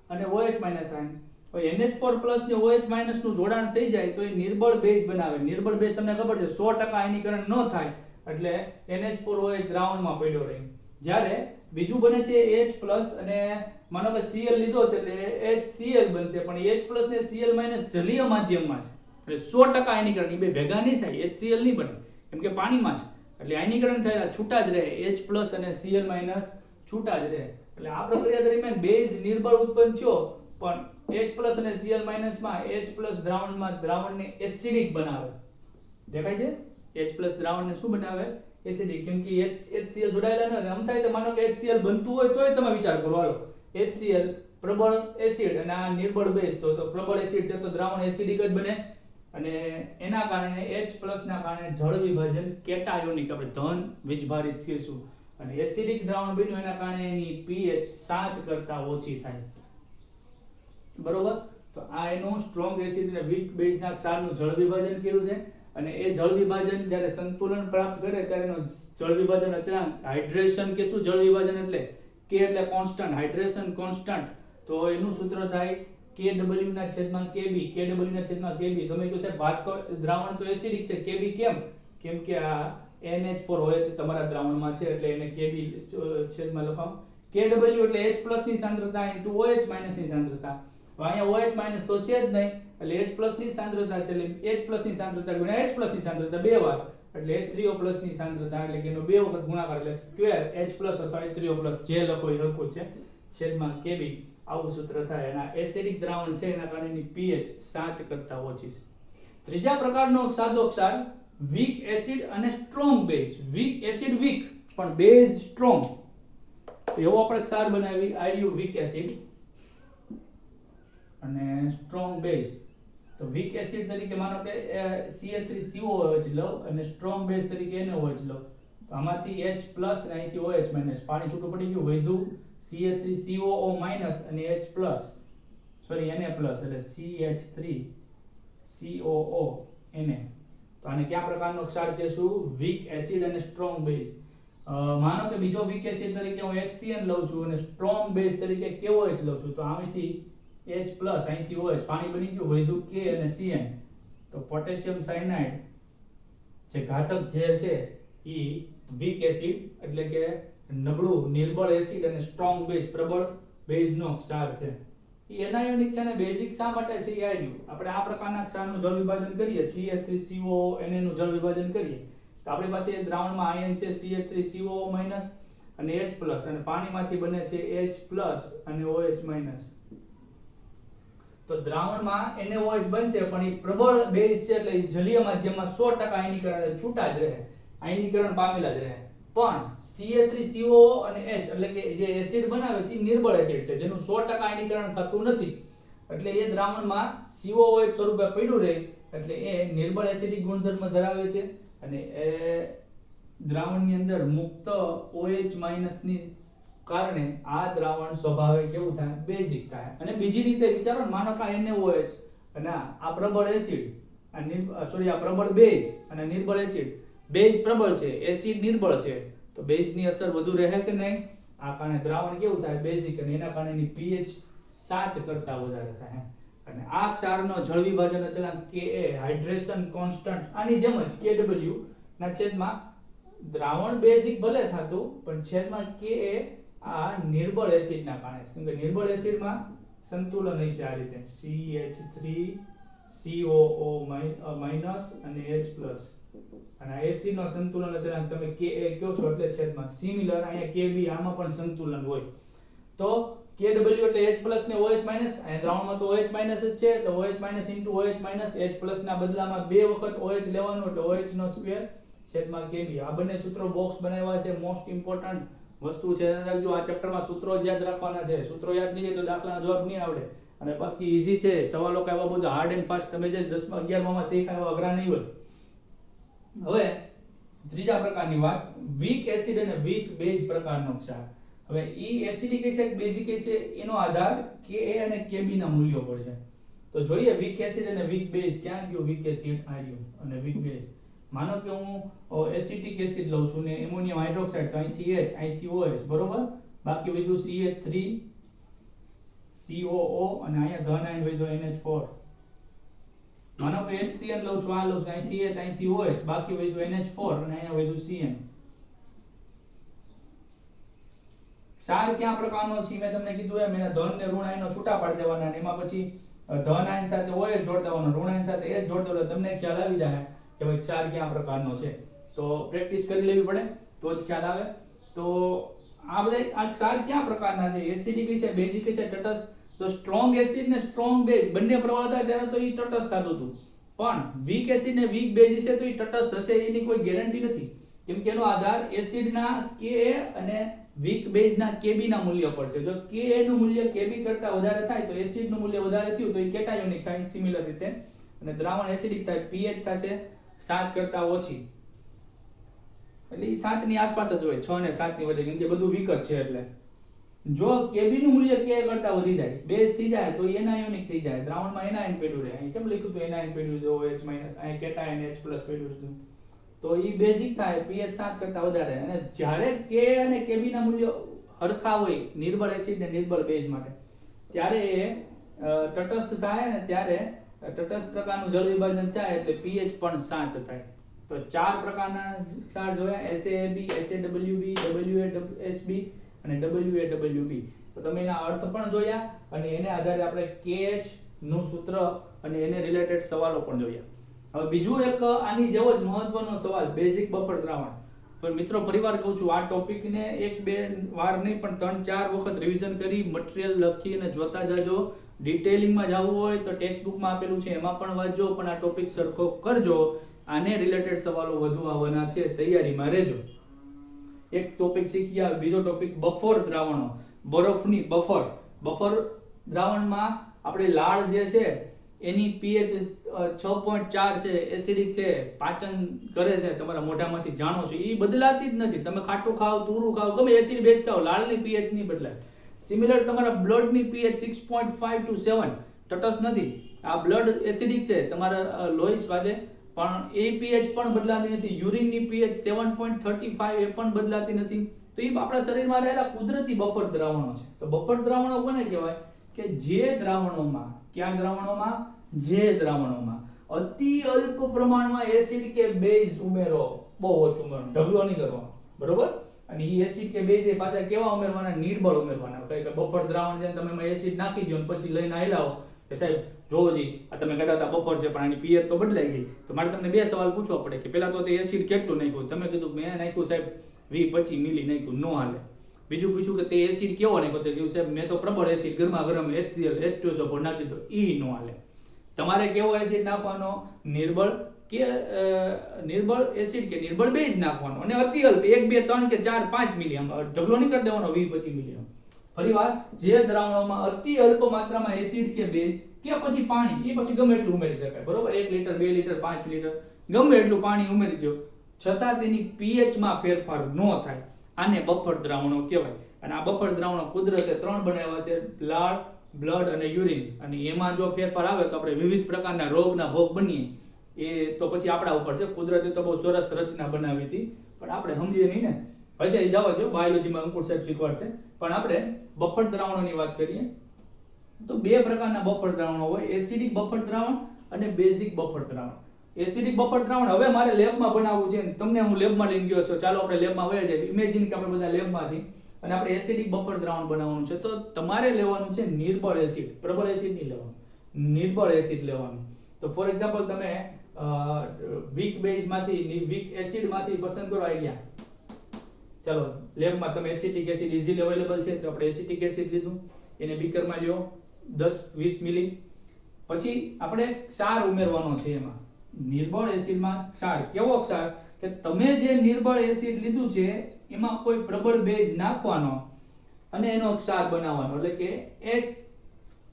અને OH- આયન. હવે NH4+ ને OH- નું જોડાણ થઈ જાય તો એ નિર્બળ બેઝ બનાવે. નિર્બળ બેઝ તમને ખબર છે 100% આયનીકરણ ન થાય એટલે NH4OH દ્રાવણમાં પડ્યો રહે. જ્યારે બીજું બને છે H+ અને માનો કે Cl લીધો છે એટલે HCl બનશે, પણ H+ ને Cl- જલીય માધ્યમમાં છે એટલે 100% આયનીકરણ. એ બે ભેગા નહીં થાય, HCl નહીં બને કેમ કે પાણીમાં છે એટલે આયનીકરણ થયેલા છૂટા જ રહે, H+ અને Cl- છૂટા જ રહે. એટલે આ પ્રક્રિયા દરમિયાન બેઝ નિર્બળ ઉત્પન્ન થયો, પણ H+ અને Cl- માં H+ દ્રાવણને એસિડિક બનાવે. દેખાય છે? H+ દ્રાવણને શું બનાવે? એસિડિક. કેમ કે HCl જોડાયેલા ન આમ થાય તો માનો કે HCl બનતું હોય તોય તમે વિચાર કરો, હાલો HCl પ્રબળ એસિડ અને આ નિર્બળ બેઝ, તો પ્રબળ એસિડ છે તો દ્રાવણ એસિડિક જ બને, અને એના કારણે H+ ના કારણે જળ વિભાજન કેટાયોનિક, આપણે ધન વીજભારિત થઈશું, અને એસિડિક દ્રાવણ બન્યું એના કારણે એની pH 7 કરતા ઓછી થાય. બરોબર. તો આ એનું સ્ટ્રોંગ એસિડ અને વીક બેઝ ના ક્ષારનું જળ વિભાજન કર્યું છે, અને એ જળ વિભાજન જ્યારે સંતુલન પ્રાપ્ત કરે ત્યારે એનો જળ વિભાજન અચળાંક, હાઇડ્રેશન કે શું જળ વિભાજન એટલે K એટલે કોન્સ્ટન્ટ, હાઇડ્રેશન કોન્સ્ટન્ટ, તો એનું સૂત્ર થાય KW/KB. KW/KB. તમે કહો સાહેબ વાત તો દ્રાવણ તો એસિડિક છે, KB કેમ? કેમ કે આ NH4OH તમારા દ્રાવણમાં છે એટલે એને KB છેદમાં લખાવો. KW એટલે H+ ની સાંદ્રતા OH- ની સાંદ્રતા. તો અહીંયા OH- તો છે જ નહીં એટલે H+ ની સાંદ્રતા છે એટલે H+ ની સાંદ્રતા ગુણ્યા H+ ની સાંદ્રતા બે વાર એટલે H3O+ ની સાંદ્રતા, એટલે કે એનો બે વખત ગુણાકાર એટલે સ્ક્વેર H+ અથવા H3O+ જે લખો એ લખો છે છેદમાં KB. આવું સૂત્ર થાય. અને એસિડિક દ્રાવણ છે એના કારણે એની pH 7 કરતા ઓછી છે. ત્રીજા પ્રકારનો સાદો ક્ષાર વીક એસિડ અને strong base. Weak acid weak પણ બેઝ સ્ટ્રોંગ, એવો આપણે ક્ષાર બનાવી Ru વીક એસિડ અને સ્ટ્રોંગ બેઝ. તો વીક એસિડ તરીકે માનો કે CH3COOH લો અને સ્ટ્રોંગ બેઝ તરીકે NaOH લો, તો આમાંથી H+ અને અહીંથી OH- પાણી છૂટું પડી ગયું, વધ્યું CH3COO- અને H+, સોરી Na+, એટલે CH3COO Na. તો આને કયા પ્રકારનો ક્ષાર કહેશું? વીક એસિડ અને સ્ટ્રોંગ બેઝ. માનો કે બીજો વીક એસિડ તરીકે હું HCl લઉં છું અને સ્ટ્રોંગ બેઝ તરીકે KOH લઉં છું, તો આમાંથી H+ અહીંથી OH, પાણી બની ગયું, વધ્યું K અને Cn. તો પોટેશિયમ સાયનાઇડ જે ઘાતક ઝેર છે ઈ વીક એસિડ એટલે કે નબળું નિર્બળ એસિડ અને સ્ટ્રોંગ બેઝ પ્રબળ બેઝ નો ક્ષાર છે. ઈ એનાયોનિક છે અને બેઝિક શા માટે છે એ આવ્યું. આપણે આ પ્રકારના ક્ષારનું જળ વિભાજન કરીએ, CH3COO Na નું જળ વિભાજન કરીએ તો આપણી પાસે દ્રાવણમાં આયન છે CH3COO- અને H+, અને પાણીમાંથી બને છે H+ અને OH-. તો દ્રાવણમાં NaOH બનશે પણ એ પ્રબળ બેઝ છે એટલે જલીય માધ્યમમાં 100% આયનીકરણ છૂટા જ રહે, આયનીકરણ પામેલા જ રહે. પણ CH3COO અને H એટલે કે જે એસિડ બનાવે છે એ નિર્બળ એસિડ છે જેનું 100% આયનીકરણ થતું નથી, એટલે એ દ્રાવણમાં COOH સ્વરૂપે પડ્યું રહે એટલે એ નિર્બળ એસિડિક ગુણધર્મ ધરાવે છે, અને એ દ્રાવણની અંદર મુક્ત OH- ની કારણે આ દ્રાવણ સ્વભાવે કેવું થાય? બેઝિક થાય. અને બીજી રીતે વિચારો ને, માનો કે NaOH અને આ પ્રબળ એસિડ, આ પ્રબળ બેઝ અને નિર્બળ એસિડ. બેઝ પ્રબળ છે, એસિડ નિર્બળ છે, તો બેઝ ની અસર વધુ રહે કે નહીં? આ કારણે દ્રાવણ કેવું થાય? બેઝિક, અને એના કારણે એની pH 7 કરતા વધારે થાય. અને આ ક્ષારનો જળ વિભાજન અચળાંક Ka, હાઇડ્રેશન કોન્સ્ટન્ટ, આની જેમ જ KW ના છેદમાં દ્રાવણ બેઝિક ભલે થાતું પણ છેદમાં Ka આ નિર્બળ એસિડના કારણે છે, કેમ કે નિર્બળ એસિડમાં સંતુલન હોય છે આ રીતે CH3COO માઈનસ અને H પ્લસ, અને આ એસિડ નો સંતુલન અચળાંક તમે Ka કયો છો એટલે છેદમાં સિમિલર અહીંયા Kb આમાં પણ સંતુલન હોય તો Kw એટલે H પ્લસ ને OH માઈનસ, અહીંયા દ્રાવણમાં તો OH માઈનસ જ છે એટલે OH minus * OH minus H plus ના બદલામાં બે વખત OH લેવાનું એટલે OH નો સ્ક્વેર છેદમાં Kb. આ બંને સૂત્રો બોક્સ બનાવ્યા છે, મોસ્ટ ઇમ્પોર્ટન્ટ વસ્તુ છે, જો આ ચેપ્ટરમાં સૂત્રો જ યાદ રાખવાના છે, સૂત્રો યાદ નહીં રહે તો દાખલાનો જવાબ નહીં આવડે, અને બાકી ઈઝી છે સવાલો કઈ આવા બધા હાર્ડ એન્ડ ફાસ્ટ તમે જે 10માં 11માં માં શીખ્યા એવા અઘરા નહીં હોય. હવે ત્રીજા પ્રકારની વાત વીક એસિડ અને વીક બેઝ પ્રકારનો ક્ષાર. હવે ઈ એસિડિક હશે કે બેઝિક હશે એનો આધાર Ka અને Kb ના મૂલ્યો પર છે. તો જોઈએ વીક એસિડ અને વીક બેઝ. ક્યાં ગયો વીક એસિડ આર્યો અને વીક બેઝ. માનો કે હું એસિટિક એસિડ લઉં છું ને એમોનિયમ હાઇડ્રોક્સાઇડ, તો અહીંથી H અહીંથી OH બરોબર, બાકી વધ્યું CH3COO અને અહીંયા ધન આયન વધ્યો NH4. માનો કે HCl લઉં છું, આ લઉં છું, અહીંથી H અહીંથી OH, બાકી વધ્યું NH4 અને અહીંયા વધ્યું Cn. ક્ષાર કયા પ્રકારનો છે મેં તમને કીધું એમ, એના ધન ને ઋણ આયનો છૂટા પાડી દેવાના અને એમાં પછી ધન આયન સાથે OH જોડ દેવાનો, ઋણ આયન સાથે H જોડ દેવાનો, તમને ખ્યાલ આવી જાય કે ભાઈ ક્ષાર કયા પ્રકારનો છે. તો પ્રેક્ટિસ કરી લેવી પડે તો જ ખ્યાલ આવે. તો આ બધા આ ક્ષાર કયા પ્રકારના છે, એસિડિક છે, બેઝિક છે, તટસ્થ. તો સ્ટ્રોંગ એસિડ ને સ્ટ્રોંગ બેઝ બંને પ્રબળ હતા ત્યારે તો ઈ તટસ્થ થતું હતું, પણ વીક એસિડ ને વીક બેઝ છે તો ઈ તટસ્થ હશે એની કોઈ ગેરંટી નથી, કેમ કે એનો આધાર એસિડના Ka અને વીક બેઝ ના Kb ના મૂલ્ય પર છે. જો Ka નું મૂલ્ય Kb કરતા વધારે થાય તો એસિડ નું મૂલ્ય વધારે થયું તો ઈ કેટાયોનિક થાય સિમિલર રીતે, અને દ્રાવણ એસિડિક થાય, pH થશે 7 કરતા ઓછી, એટલે ઈ 7 ની આસપાસ જ હોય, 6 ને 7 ની વચ્ચે, કેમ કે બધું વીક જ છે. એટલે જો Kb નું મૂલ્ય Ka કરતા વધી જાય, બેઝ થઈ જાય તો એનાયોનિક થઈ જાય, દ્રાવણમાં એનાયન પડ્યું રહે. અહીં કેમ લખ્યું તો એનાયન પડ્યું છે OH માઈનસ, અહીં કેટાયન H પ્લસ પડ્યું છે, તો ઈ બેઝિક થાય, pH 7 કરતા વધારે. અને જ્યારે Ka અને Kb ના મૂલ્ય હરખા હોય નિર્બળ એસિડ ને નિર્બળ બેઝ માટે, ત્યારે એ તટસ્થ થાય ને ત્યારે તટસ્થ પ્રકારનું જળ વિભાજન થાય એટલે pH પણ 7 થાય. તો ચાર પ્રકારના ક્ષાર જોયા, SaAb, SaWb, WaHb અને WaWb. તો તમે એના અર્થ પણ જોયા અને એને આધારે આપણે KH નું સૂત્ર અને એને રિલેટેડ સવાલો પણ જોયા. હવે બીજું એક આની જેવો જ મહત્વનો સવાલ, બેઝિક બફર દ્રાવણ. પણ મિત્રો પરિવાર કહું છું, આ ટોપિકને એક બે વાર નહીં પણ 3-4 વખત રિવિઝન કરી મટીરીયલ લખી અને જોતા જાજો. ડિટેલિંગમાં જવું હોય તો ટેક્સ્ટ બુકમાં આપેલું છે એમાં પણ વાંચજો, પણ આ ટોપિક સરખો કરજો. આને રિલેટેડ સવાલો વધુ આવવાના છે, તૈયારીમાં રહેજો. એક ટોપિક શીખ્યા, બીજો ટોપિક બફર દ્રાવણો, બરફની બફર. બફર દ્રાવણમાં આપણે લાળ જે છે એની pH 6.4 છે, એસિડિક છે, પાચન કરે છે, તમારા મોઢામાંથી જાણો છો, એ બદલાતી જ નથી. તમે ખાટું ખાવ, તુરું ખાવ, ગમે એસિડ બેઝ ખાવ, લાળની pH નહીં બદલાય. સિમિલર તમારા બ્લડની pH 6.5 to 7 તટસ્થ નથી. આ બ્લડ એસિડિક છે તમારા લોહી સ્વાદે, પણ એ pH પણ બદલાતી નથી. યુરિનની pH 7.35 એ પણ બદલાતી નથી. તો એ આપણા શરીરમાં રહેલા કુદરતી બફર દ્રાવણો છે. તો બફર દ્રાવણો કોને કહેવાય કે જે દ્રાવણોમાં, કયા દ્રાવણોમાં, જે દ્રાવણોમાં અતિ અલ્પ પ્રમાણમાં એસિડ કે બેઝ ઉમેરો, બહુ ઓછું ઉમેરો, ઢગલો નહીં કરવાનો, બરોબર. અને ઈ એસિડ કે બેઝ એ પાછા કેવા ઉમેરવાના, નિર્બળ ઉમેરવાના. કઈ કે બફર દ્રાવણ છે તમે એમાં એસિડ નાખી દો અને પછી લઈને આયલાઓ કે સાહેબ જોવો જી આ તમે કહેતા હતા બફર છે પણ આની pH તો બદલાઈ ગઈ. તો મારે તમને બે સવાલ પૂછવા પડે કે પહેલા તો તે એસિડ કેટલું નાખ્યું, તમે કીધું મેં નાખ્યું સાહેબ 20-25 મિલી નાખ્યું, નો હાલે. બીજું પૂછ્યું કે તે એસિડ કેવો નાખ્યો, તે કીધું સાહેબ મેં તો પ્રબળ એસિડ ગરમા ગરમ HCl H2SO4 નાખી દીધો, ઈ નો હાલે. તમારે કેવો એસિડ નાખવાનો, નિર્બળ કે નિર્બળ એસિડ કે નિર્બળ બેઝ નાખવાનો, અને અતિ અલ્પ 1, 2, 3 કે 4, 5 મિલી, આમ ઢગલો નહીં કરી દેવાનો 20-25 મિલી. ફરીવાર, જે દ્રાવણોમાં અતિ અલ્પ માત્રામાં એસિડ કે બેઝ કે પછી પાણી, એ પછી ગમે એટલું ઉમેરી શકાય, બરોબર. 1 લિટર 2 લિટર 5 લિટર ગમે એટલું પાણી ઉમેરી દો, છતાં તેની pH માં ફેરફાર ન થાય, આને બફર દ્રાવણો કહેવાય. અને આ બફર દ્રાવણો કુદરતે 3 બનાવ્યા છે, લાળ, બ્લડ અને યુરિન. અને એમાં જો ફેરફાર આવે તો આપણે વિવિધ પ્રકારના રોગના ભોગ બનીએ. એ તો પછી આપણા ઉપર છે. કુદરતે તો બહુ સરસ રચના બનાવી હતી, પણ આપણે સમજીએ નહીં ને. હશે એ જવા દો, બાયોલોજીમાં અંકુર સાહેબ શીખવાડશે. પણ આપણે બફર દ્રાવણોની વાત કરીએ તો બે પ્રકારના બફર દ્રાવણો હોય, એસિડિક બફર દ્રાવણ અને બેઝિક બફર દ્રાવણ. એસિડિક બફર દ્રાવણ હવે મારે લેબમાં બનાવવું છે, તમને હું લેબમાં લઈને ગયો છું, ચાલો આપણે લેબમાં વયા જઈએ. ઇમેજિન કે આપણે બધા લેબમાં છીએ, અને આપણે એસિડિક બફર દ્રાવણ બનાવવાનું છે, તો તમારે લેવાનું છે નિર્બળ એસિડ, પ્રબળ એસિડ નહીં લેવાનું, નિર્બળ એસિડ લેવાનું. તો ફોર એક્ઝામ્પલ તમે વીક બેઝ માંથી, વીક એસિડ માંથી પસંદ કરો આઈડિયા. ચાલો લેબમાં તમે એસિટિક એસિડ ઇઝીલી અવેલેબલ છે, તો આપણે એસિટિક એસિડ લીધું, એને બીકરમાં લ્યો 10-20 મિલી. પછી આપણે ક્ષાર ઉમેરવાનો છે એમાં, નિર્બળ એસિડમાં ક્ષાર. કેવો ક્ષાર? કે તમે જે નિર્બળ એસિડ લીધું છે એમાં કોઈ પ્રબળ બેઝ નાખવાનો અને એનો ક્ષાર બનાવવાનો, એટલે કે એસ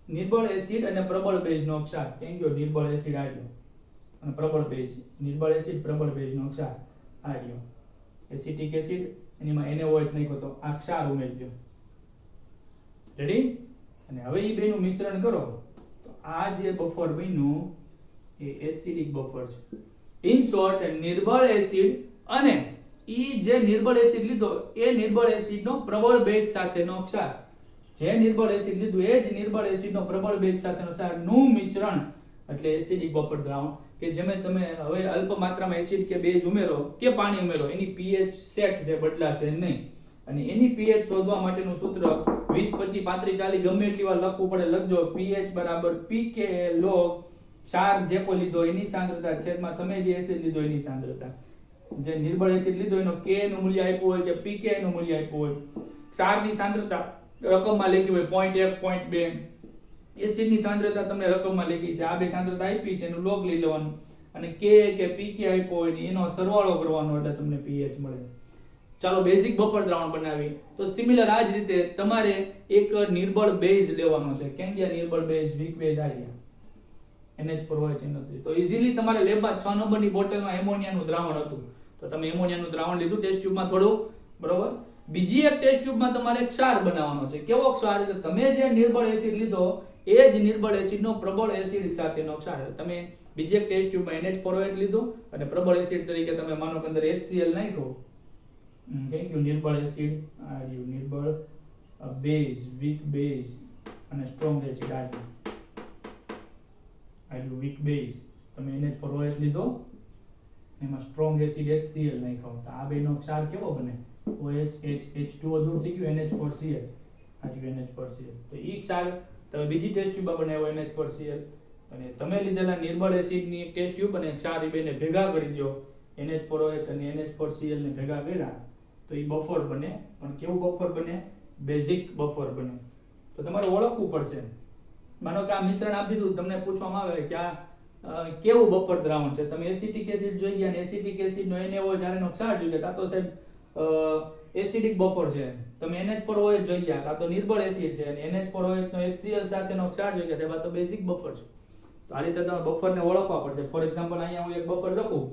નિર્બળ એસિડ અને પ્રબળ બેઝનો ક્ષાર. કેમ ગયો નિર્બળ એસિડ આ ગયો અને પ્રબળ બેઝ, નિર્બળ એસિડ પ્રબળ બેઝનો ક્ષાર આ ગયો. એસિટિક એસિડ એમાં NaOH નાખ્યો તો આ ક્ષાર ઉમેરજો. રેડી? અને હવે એ બેનું મિશ્રણ કરો તો આ જે બફર બન્યું એ એસિડિક બફર છે. ઇન શોર્ટ, નિર્બળ એસિડ અને ઈ જે નિર્બળ એસિડ લીધો એ નિર્બળ એસિડનો પ્રબળ બેઝ સાથેનો ક્ષાર, જે નિર્બળ એસિડ લીધું એ જ નિર્બળ એસિડનો પ્રબળ બેઝ સાથેનો ક્ષારનું મિશ્રણ એટલે એસિડિક બફર દ્રાવણ. કે જેમાં તમે હવે અલ્પ માત્રામાં એસિડ કે બેઝ ઉમેરો કે પાણી ઉમેરો, એની pH સેટ જે બદલાશે નહીં. અને એની pH શોધવા માટેનું સૂત્ર 20, 25, 35, 40 ગમે એટલી વાર લખવું પડે, લખજો. pH બરાબર pK log ક્ષાર જે કોઈ લીધો એની સાંદ્રતા છેદમાં તમે જે એસિડ લીધો એની સાંદ્રતા. જે નિર્બળ એસિડ લીધો એનો K નું મૂલ્ય આપ્યું હોય કે pK નું મૂલ્ય આપ્યું હોય, ક્ષારની સાંદ્રતા રકમમાં લખી હોય 0.1, 0.2, એસિડની સાંદ્રતા તમને રકમમાં લખી છે, આ બે સાંદ્રતા આપી છે એનું લોગ લઈ લેવાનું અને K કે pK આપ્યો હોય એનો સરવાળો કરવાનો એટલે તમને pH મળે. ચાલો બેઝિક બફર દ્રાવણ બનાવી. તો સિમિલર આ જ રીતે તમારે એક નિર્બળ બેઝ લેવાનો છે. કેમ કે નિર્બળ બેઝ, વીક બેઝ આયા NH4OH નથી. તો ઇઝીલી તમારે લેબમાં 6 નંબરની બોટલમાં એમોનિયાનું દ્રાવણ હતું, તો તમે એમોનિયાનું દ્રાવણ લીધું ટેસ્ટ ટ્યુબમાં થોડું, બરોબર. બીજી એક ટેસ્ટ ટ્યુબમાં તમારે ક્ષાર બનાવવાનો છે. કેવો ક્ષાર? એટલે તમે જે નિર્બળ એસિડ લીધો એ જ નિર્બળ એસિડનો પ્રબળ એસિડ સાથેનો ક્ષાર. તમે બીજી એક ટેસ્ટ ટ્યુબમાં NH4OH લીધું અને પ્રબળ એસિડ તરીકે તમે માનો કે અંદર HCl નાખ્યો. Thank you. નિર્બળ એસિડ આ રહ્યું, નિર્બળ બેઝ, વીક બેઝ અને સ્ટ્રોંગ એસિડ આ રહ્યું વીક બેઝ. તમે NH4OH લીધો, એમાં સ્ટ્રોંગ એસિડ HCl નાખ્યો, તો આ બેનો ક્ષાર કેવો બને? OH H2O દૂર થઈ ગયું, NH4Cl આ રહ્યું NH4Cl. તો ઈ ક્ષાર તમે બીજી ટેસ્ટ ટ્યુબમાં બનાવ્યો NH4Cl, અને તમે લીધેલા નિર્બળ એસિડની એક ટેસ્ટ ટ્યુબ અને ક્ષાર એ બેને ભેગા કરી દો, NH4OH અને NH4Cl ને ભેગા કર્યા તો ઈ બફર બને. પણ કેવું બફર બને? બેઝિક બફર બને. તો તમારે ઓળખવું પડશે. માનો કે આ મિશ્રણ આપી દીધું, તમને પૂછવામાં આવે કે આ કેવું બફર દ્રાવણ છે, તમે એસિટિક એસિડ જોઈ ગયા અને એસિટિક એસિડનો NaOH નો ક્ષાર જોઈ ગયા, તો સાહેબ એસિડિક બફર છે. તમે NH4OH જોઈ ગયા, કાં તો નિર્બળ એસિડ છે, અને NH4OH નો HCl સાથેનો ક્ષાર જોઈ ગયા, સાહેબ આ તો બેઝિક બફર છે. તો આ રીતે તમે બફરને ઓળખવા પડશે. ફોર એક્ઝામ્પલ અહીંયા હું એક બફર લખું,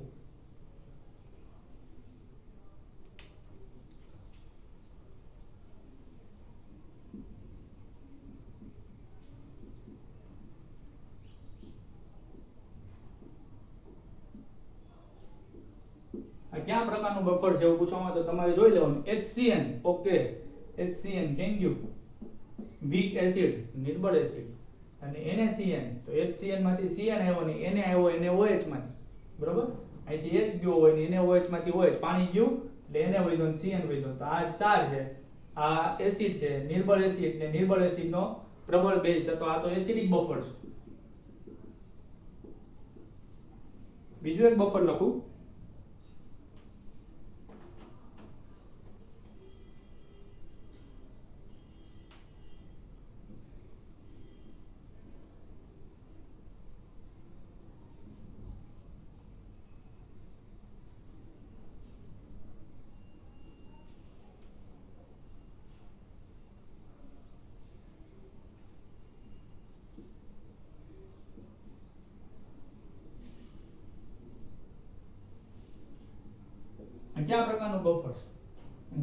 કયા પ્રકારનું બફર છે એવું પૂછવામાં તો તમારે જોઈ લેવાનું. HCN, ઓકે, HCN કેમ ગયું? વીક એસિડ, નિર્બળ એસિડ. અને NaCN, તો HCN માંથી CN આવ્યો ને Na આવ્યો NaOH માંથી, બરોબર. અહીંથી H ગયો હોય ને NaOH માંથી OH, પાણી ગયું એટલે Na વધ્યો ને CN વધ્યો. તો આ ક્ષાર છે, આ એસિડ છે, નિર્બળ એસિડ, ને નિર્બળ એસિડનો પ્રબળ બેઝ છે, તો આ તો એસિડિક બફર છે. બીજું એક બફર લખું, કયા પ્રકારનું બફર છે?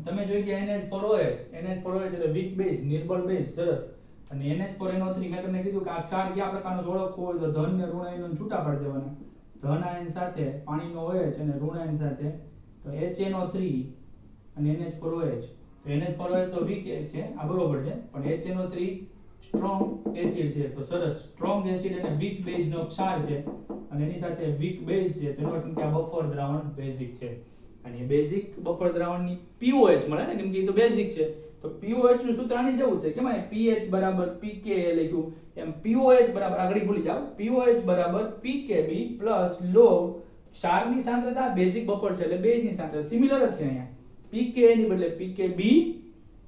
તમે જોઈ ગયા NH4OH એટલે વીક બેઝ, નિર્બળ બેઝ, સરસ. અને NH4NO3 મેં તમને કીધું કે આ ક્ષાર કયા પ્રકારનો ઓળખવો હોય તો ધન ને ઋણ આયનો છૂટા પાડી દેવાના. ધન આયન સાથે પાણીનો OH અને ઋણ આયન સાથે તો HNO3 અને NH4OH. તો NH4OH તો વીક છે, આ બરોબર છે, પણ HNO3 સ્ટ્રોંગ એસિડ છે. તો સરસ, સ્ટ્રોંગ એસિડ અને વીક બેઝ નો ક્ષાર છે અને એની સાથે વીક બેઝ છે, તેનો અર્થ કે આ બફર દ્રાવણ બેઝિક છે. અને બેઝિક બફર દ્રાવણની pOH મળે ને, કેમ કે એ તો બેઝિક છે, તો POH નું સૂત્ર આની જેવું છે કે મને pH બરાબર pKa લખ્યું એમ POH બરાબર આગળ ભૂલી જાવ POH બરાબર pKb પ્લસ log ક્ષારની સાંદ્રતા બેઝિક બફર છે એટલે બેઝની સાંદ્રતા સિમિલર જ છે અહીંયા pKa ની બદલે pKb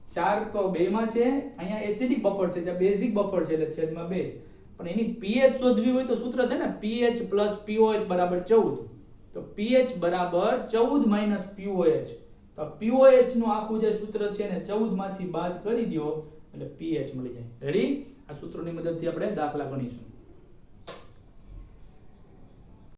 ક્ષાર તો બે માં છે અહીંયા એસિડિક બફર છે જે બેઝિક બફર છે એટલે છેદમાં બેઝ પણ એની pH શોધવી હોય તો સૂત્ર છે ને pH POH બરાબર 14 તો pH બરાબર 14 POH તો POH નું આખું જે સૂત્ર છે ને 14 માંથી બાદ કરી દો એટલે pH મળી જાય રેડી આ સૂત્રોની મદદથી આપણે દાખલા ગણીશું